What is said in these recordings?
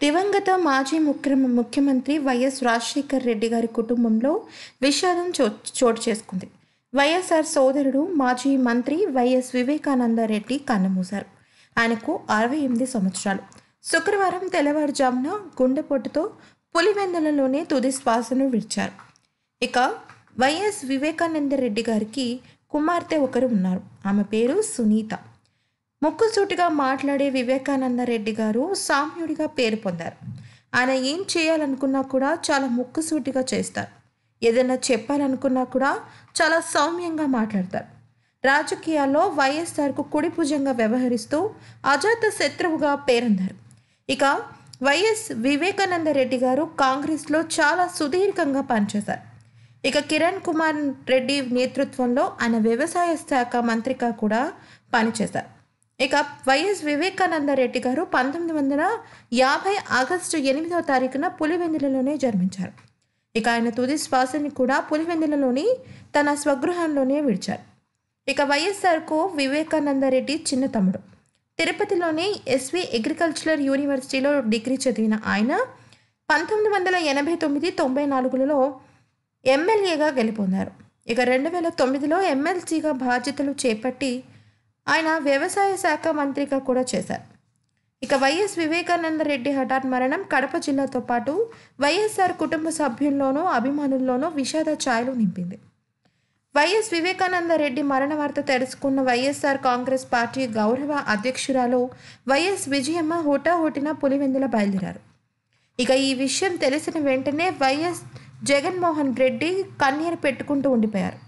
దివంగత మాజీ ముఖ్యమంత్రి వైఎస్ రాజశేఖర్ రెడ్డి గారి కుటుంబంలో విషాదం చోటు చేసుకుంది. వైఎస్ఆర్ సోదరుడు మాజీ మంత్రి వైఎస్ వివేకానంద రెడ్డి కన్నుమూశారు. ఆయనకు 68 సంవత్సరాలు. శుక్రవారం తెల్లవారుజామున గుండెపోటుతో పులివెందులలోనే తుది శ్వాసను విడిచారు. ఇక వైఎస్ వివేకానంద రెడ్డి గారికి కుమార్తె ఒకరు ఉన్నారు. ఆమె పేరు సునీత. ముక్కుసూటిగా మాట్లాడే వివేకానంద రెడ్డి గారు సామ్యుడిగా పేరు పొందారు. ఆయన ఏం చేయాలనుకున్నా కూడా చాలా ముక్కుసూటిగా చేస్తారు. ఏదైనా చెప్పాలనుకున్నా కూడా చాలా సౌమ్యంగా మాట్లాడతారు. రాజకీయాల్లో వైఎస్ఆర్కు కుడిభుజంగా వ్యవహరిస్తూ అజాత శత్రువుగా పేరొందారు. ఇక వైఎస్ వివేకానంద రెడ్డి గారు కాంగ్రెస్లో చాలా సుదీర్ఘంగా పనిచేశారు. ఇక కిరణ్ కుమార్ రెడ్డి నేతృత్వంలో ఆయన వ్యవసాయ శాఖ మంత్రిగా కూడా పనిచేశారు. ఇక వైఎస్ వివేకానంద రెడ్డి గారు 1950 ఆగస్టు 8వ తారీఖున పులివెందులలోనే జన్మించారు. ఇక ఆయన తుది శ్వాసని కూడా పులివెందులలోని తన స్వగృహంలోనే విడిచారు. ఇక వైఎస్ఆర్కు వివేకానంద రెడ్డి చిన్న తమ్ముడు. తిరుపతిలోని ఎస్వి అగ్రికల్చరల్ యూనివర్సిటీలో డిగ్రీ చదివిన ఆయన 1989-94లలో ఎమ్మెల్యేగా గెలుపొందారు. ఇక 2009లో ఎమ్మెల్సీగా బాధ్యతలు చేపట్టి ఆయన వ్యవసాయ శాఖ మంత్రిగా కూడా చేశారు. ఇక వైఎస్ వివేకానంద రెడ్డి హఠాత్ మరణం కడప జిల్లాతో పాటు వైఎస్ఆర్ కుటుంబ సభ్యుల్లోనూ అభిమానుల్లోనూ విషాద ఛాయలు నింపింది. వైఎస్ వివేకానంద రెడ్డి మరణ వార్త తెలుసుకున్న వైఎస్ఆర్ కాంగ్రెస్ పార్టీ గౌరవ అధ్యక్షురాలు వైఎస్ విజయమ్మ హుటాహుటిన పులివెందుల బయలుదేరారు. ఇక ఈ విషయం తెలిసిన వెంటనే వైఎస్ జగన్మోహన్ రెడ్డి కన్నీరు పెట్టుకుంటూ ఉండిపోయారు.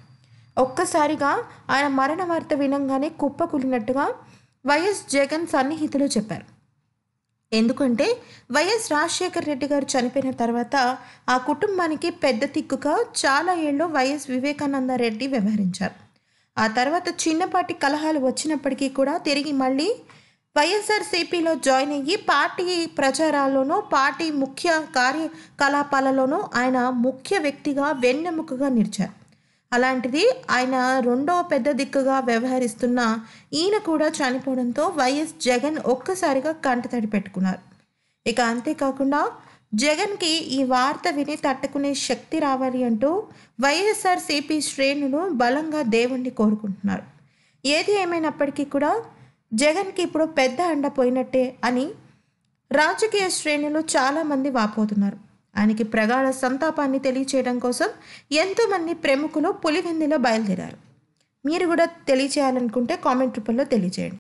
ఒక్కసారిగా ఆయన మరణ వార్త వినంగానే కుప్పకూలినట్టుగా వైఎస్ జగన్ సన్నిహితులు చెప్పారు. ఎందుకంటే వైఎస్ రాజశేఖర్ రెడ్డి గారు చనిపోయిన తర్వాత ఆ కుటుంబానికి పెద్ద దిక్కుగా చాలా ఏళ్ళు వైఎస్ వివేకానంద రెడ్డి వ్యవహరించారు. ఆ తర్వాత చిన్నపాటి కలహాలు వచ్చినప్పటికీ కూడా తిరిగి మళ్ళీ వైఎస్ఆర్సీపీలో జాయిన్ అయ్యి పార్టీ ప్రచారాల్లోనూ పార్టీ ముఖ్య కార్యకలాపాలలోనూ ఆయన ముఖ్య వ్యక్తిగా వెన్నెముకగా నిలిచారు. అలాంటిది ఆయన రెండో పెద్ద దిక్కుగా వ్యవహరిస్తున్న ఈయన కూడా చనిపోవడంతో వైఎస్ జగన్ ఒక్కసారిగా కంటతడి పెట్టుకున్నారు. ఇక అంతేకాకుండా జగన్కి ఈ వార్త విని తట్టుకునే శక్తి రావాలి అంటూ వైఎస్ఆర్సీపీ శ్రేణులు బలంగా దేవుణ్ణి కోరుకుంటున్నారు. ఏది ఏమైనప్పటికీ కూడా జగన్కి ఇప్పుడు పెద్ద అండ పోయినట్టే అని రాజకీయ శ్రేణులు చాలామంది వాపోతున్నారు. ఆయనకి ప్రగాఢ సంతాపాన్ని తెలియచేయడం కోసం ఎంతోమంది ప్రముఖులు పులివెందులో బయలుదేరారు. మీరు కూడా తెలియచేయాలనుకుంటే కామెంట్ రూపంలో తెలియజేయండి.